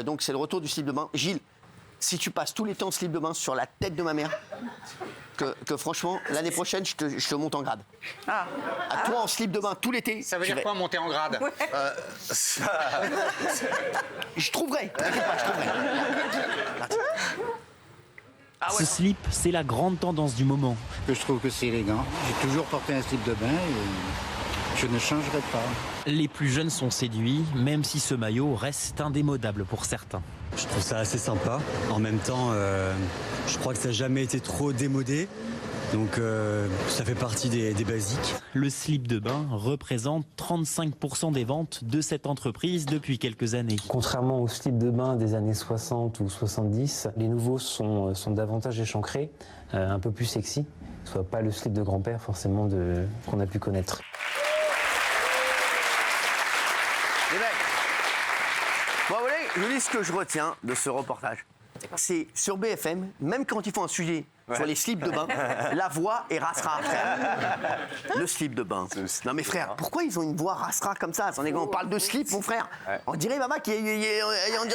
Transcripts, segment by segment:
donc c'est le retour du slip de bain. Gilles, si tu passes tous les temps en slip de bain sur la tête de ma mère, que franchement, l'année prochaine, je te monte en grade. Ah. À toi en slip de bain tout l'été. Ça veut dire quoi, monter en grade? Je trouverai. T'inquiète pas, je trouverai. Ce slip, c'est la grande tendance du moment. Je trouve que c'est élégant. J'ai toujours porté un slip de bain et je ne changerai pas. Les plus jeunes sont séduits, même si ce maillot reste indémodable pour certains. Je trouve ça assez sympa. En même temps, je crois que ça n'a jamais été trop démodé. Donc ça fait partie des basiques. Le slip de bain représente 35% des ventes de cette entreprise depuis quelques années. Contrairement aux slips de bain des années 60 ou 70, les nouveaux sont davantage échancrés, un peu plus sexy. Soit pas le slip de grand-père forcément qu'on a pu connaître. Les mecs, bon, vous voyez, je vous dis ce que je retiens de ce reportage. C'est sur BFM, même quand ils font un sujet sur les slips de bain, la voix est rasera, frère. Le slip de bain. Non mais frère, pourquoi ils ont une voix rasera comme ça? On parle de slip, mon frère. On dirait, maman, on dirait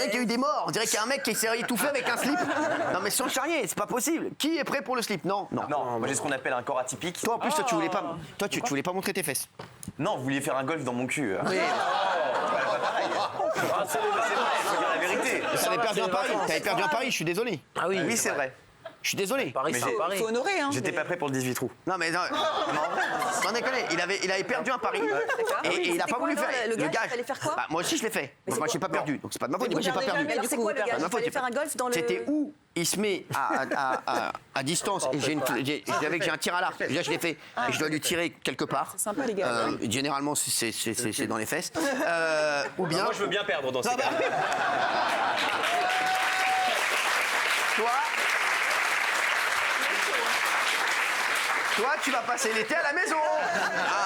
qu'il y a eu des morts. On dirait qu'il y a un mec qui s'est étouffé avec un slip. Non mais sans charrier, c'est pas possible. Qui est prêt pour le slip? Non. Non, moi j'ai ce qu'on appelle un corps atypique. Toi en plus, tu voulais pas, tu voulais pas montrer tes fesses. Non, vous vouliez faire un golf dans mon cul. Oui. C'est vrai, faut dire la vérité. T'avais perdu un pari. T'avais perdu un pari, je suis désolé. Ah oui, oui, c'est vrai. Je suis désolé. Mais faut honorer, hein. J'étais pas prêt pour le 18 trous. Non mais non, sans déconner, il avait perdu un pari et il a pas voulu faire le gage. gage. Il fallait faire quoi? Moi aussi je l'ai fait. Donc moi j'ai pas perdu, donc c'est pas de ma faute. Moi j'ai pas perdu. Alors c'est quoi le gage? C'est Il fallait faire un golf dans le... C'était où il se met à distance et j'ai un tir à l'arc. Là je l'ai fait et je dois lui tirer quelque part. C'est sympa les gars. Généralement c'est dans les fesses. Ou bien. Moi je veux bien perdre dans ces cas. Toi, tu vas passer l'été à la maison.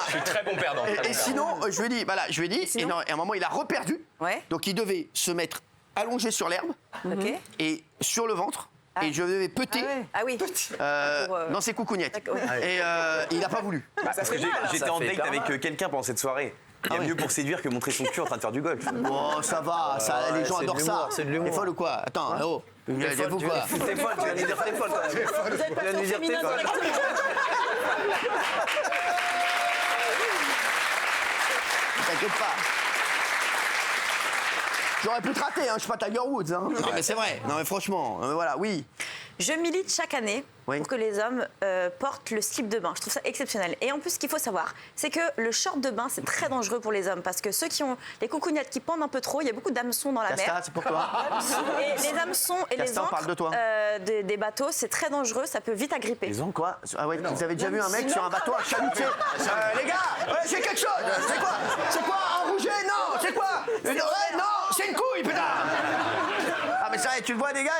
Je suis très bon perdant. Et sinon, je lui ai dit, et à un moment, il a reperdu. Ouais. Donc, il devait se mettre allongé sur l'herbe et sur le ventre. Et je devais peuter dans ses coucougnettes. Et il n'a pas voulu. Parce que j'étais en date avec quelqu'un pendant cette soirée. Il y a mieux pour séduire que montrer son cul en train de faire du golf. Bon, ça va, les gens adorent ça. T'es folle ou quoi? Attends, oh. T'es folle ou quoi? T'es folle, tu vas nous dire que t'es folle quand même. Vous êtes pas féminin directement. T'inquiète pas. J'aurais pu te rater, hein, je suis pas Tiger Woods. Hein. Non mais c'est vrai, non mais franchement, voilà, oui. Je milite chaque année pour que les hommes portent le slip de bain. Je trouve ça exceptionnel. Et en plus, ce qu'il faut savoir, c'est que le short de bain, c'est très dangereux pour les hommes parce que ceux qui ont les coucougnettes qui pendent un peu trop, il y a beaucoup d'hameçons dans la Casta, mer. c'est pour toi. Et les hameçons et Casta, les on parle de toi. encres des bateaux, c'est très dangereux, ça peut vite agripper. Ils ont quoi? Ah ouais, vous avez déjà vu un mec sur un bateau à chalutier? Les gars, j'ai quelque chose. C'est quoi? C'est quoi? Un rouget? Non, c'est quoi? Une oreille? Non, c'est une couille, putain. Ah mais ça, tu le vois des gars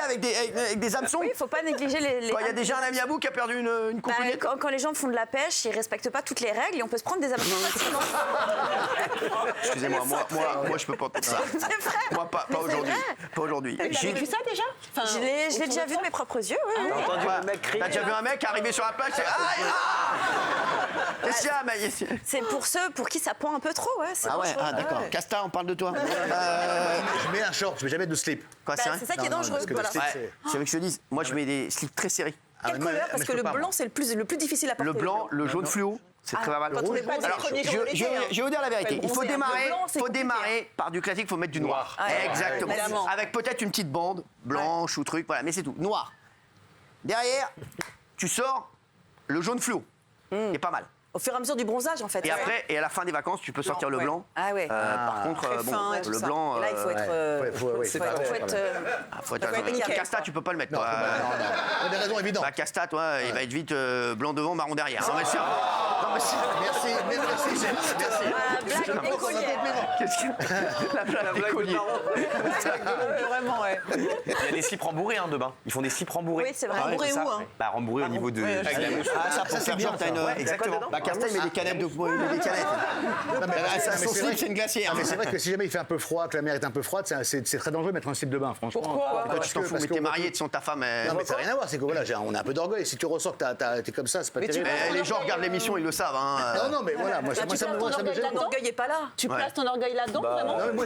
avec des hameçons? Oui, il faut pas négliger les Quand il y a déjà un ami à vous qui a perdu une coucouillette. Quand les gens font de la pêche, ils respectent pas toutes les règles et on peut se prendre des hameçons facilement. Excusez-moi, moi je peux pas tout ça. C'est vrai. Moi pas aujourd'hui. Pas aujourd'hui. J'ai vu ça déjà? Je l'ai déjà vu de mes propres yeux. Oui, oui. T'as déjà vu un mec arriver sur la plage? Qu'est-ce qu'il y a, mec? C'est pour ceux pour qui ça pend un peu trop, ouais. Ah ouais, d'accord. Casta, on parle de toi. Je mets un short, je mets jamais de slip. Quoi, c'est ça qui est dangereux. Voilà. C'est vrai que je te dise, moi je mets des slips très serrés. Quelle couleur? Parce que le blanc, c'est le plus difficile à porter. Le blanc, le jaune fluo, c'est très mal. Quand on n'est pas des premiers jours de l'été, je vais vous dire la vérité. Il faut Le blanc, c'est démarrer par du classique, il faut mettre du noir. Exactement. évidemment. Avec peut-être une petite bande blanche ou truc, voilà, mais c'est tout. Noir. Derrière, tu sors le jaune fluo, qui est pas mal. Au fur et à mesure du bronzage, en fait. Et après, et à la fin des vacances, tu peux sortir le blanc. Ah ouais. Par contre, le blanc. Là, il faut être. Faut être. Casta, tu peux pas le mettre. Non, il y a des raisons évidentes. Bah, Casta, toi, il va être vite blanc devant, marron derrière. Non, mais c'est. Merci. La blague d'écolier. Vraiment, ouais. Il y a des slips rembourrés de bain. Ils font des slips rembourrés. Oui, c'est vrai. Rembourrés où, hein? Bah rembourrés au niveau de. Ah, ça pour faire genre, t'as une. Exactement. Castel met des canettes de des canettes. Son slip, c'est une glacière. Mais c'est vrai que si jamais il fait un peu froid, que la mer est un peu froide, c'est très dangereux de mettre un slip de bain, franchement. Pourquoi Pourquoi tu t'en fous? Mais t'es marié, ta femme. Non, mais ça n'a rien à voir, c'est que voilà, on a un peu d'orgueil. Si tu ressens que t'es comme ça, c'est pas terrible. Les gens regardent l'émission, ils le savent. Non, mais voilà, moi ça me gêne. Ton orgueil est pas là. Tu places ton orgueil là-dedans, vraiment? Non, mais moi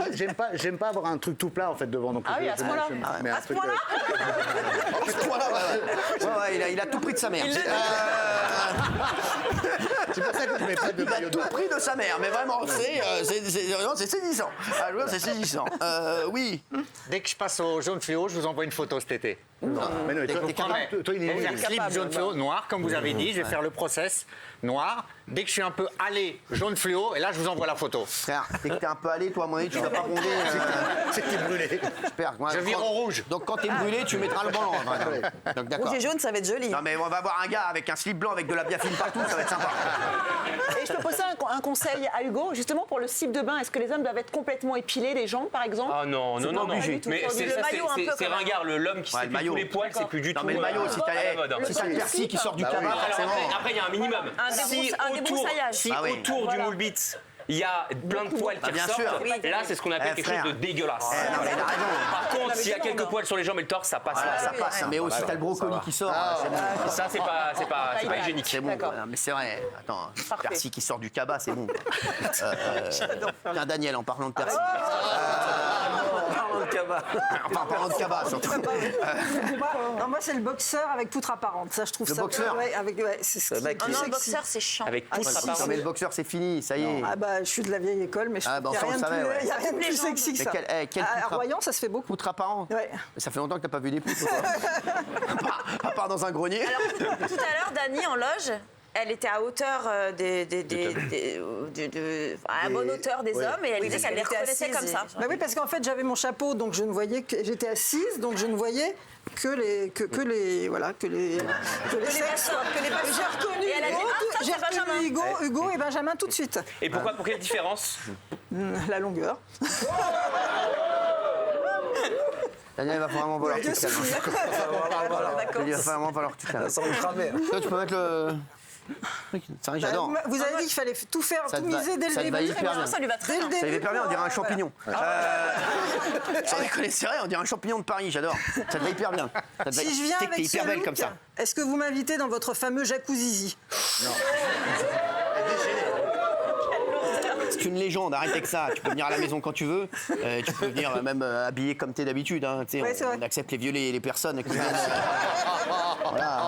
j'aime pas avoir un truc tout plat en fait devant. Donc Ah oui, à ce point-là. À ce point-là. Il a tout pris de sa mère. C'est pour ça que je mets pas de Il a maillot de tout bain. pris de sa mère, mais vraiment, c'est saisissant. C'est saisissant. Oui. Dès que je passe au jaune fluo, je vous envoie une photo cet été. Non, mais non, T'es capable. toi, il est Je vais faire slip jaune fluo noir, comme vous avez dit. Je vais faire le process noir. Dès que je suis un peu allé, jaune fluo, et là, je vous envoie la photo. Frère, dès que t'es un peu allé, toi, à mon avis, tu vas pas ronder. C'est que t'es brûlé. J'espère. Je vire au rouge. Donc quand t'es brûlé, tu mettras le blanc. Donc d'accord. Rouge et jaune, ça va être joli. Non mais on va voir un gars avec un slip blanc avec de la biafine partout, ça va être sympa. Et je peux poser un conseil à Hugo, justement pour le slip de bain. Est-ce que les hommes doivent être complètement épilés, les jambes par exemple? Ah non, non, non, non. obligé. Mais Le maillot un peu, c'est quand même. ringard, l'homme qui Ouais, s'épile le maillot. tous les poils, c'est plus du tout. Non mais le maillot, si à la mode, hein. t'as le persil qui sort du cabas, Alors forcément. après, il y a un minimum. Un débroussaillage. Si Ah oui. autour du moule bits, il y a plein de poils qui bien ressortent, sûr. là, c'est ce qu'on appelle quelque frère. chose de dégueulasse. Non, mais il a raison. Par contre, s'il y a quelques poils sur les jambes et le torse, ça passe. Voilà, ça passe. Mais aussi, t'as le brocoli qui sort. c'est bon. Ça, c'est pas hygiénique. C'est bon, D'accord. voilà, mais c'est vrai. Attends, Parfait. persil qui sort du cabas, c'est bon. Tiens, Daniel, en parlant de persil. Enfin, en parlant de cabas, surtout. Moi, c'est le boxeur avec poutre apparente. Ça, je trouve Le ça. boxeur C'est ce qui est Ah plus non, le sexy. boxeur, c'est chiant. Avec poutre si, apparente. Non, mais le boxeur, c'est fini, ça y est. Ah bah, je suis de la vieille école, mais je Ah, trouve bah, qu'il n'y ça, a on rien de savait, plus, ouais. il y a rien de Les plus jambes. sexy que Mais ça. quel À poutre Royan, ça se fait beaucoup. poutre apparent. Ouais. Ça fait longtemps que t'as pas vu des poutres, toi. À part dans un grenier. Alors, tout à l'heure, Dani, en loge, elle était à hauteur à la bonne hauteur des hommes et elle disait qu'elle les reconnaissait comme ça. Bah oui, parce qu'en fait, j'avais mon chapeau, donc je ne voyais que. J'étais assise, donc je ne voyais que les sexes. personnes, que les personnes. J'ai reconnu Et elle a dit, Hugo, ah, ça, j'ai c'est Benjamin. reconnu Hugo et Benjamin tout de suite. Et pourquoi, pour quelle différence? La longueur. Daniel, il va vraiment falloir que tu te calmes. Il va vraiment falloir que tu te calmes. Toi, tu peux mettre le. C'est vrai, j'adore. Vous avez dit qu'il fallait tout faire, Ça tout te va- miser dès le ça te début. va hyper bien. Ça lui va très Dès le bien. Ça y début. va hyper bien, on dirait un champignon. Sans déconner, c'est vrai, on dirait un champignon de Paris, j'adore. Ça te va hyper bien. Ça te va- Si je viens tu sais que t'es avec hyper ce belle look, comme ça. est-ce que vous m'invitez dans votre fameux jacuzzi? C'est une légende, arrête avec ça. Tu peux venir à la maison quand tu veux. Tu peux venir même habillé comme t'es d'habitude. Hein. Tu sais, Ouais, c'est vrai. on accepte les vieux les personnes. Voilà.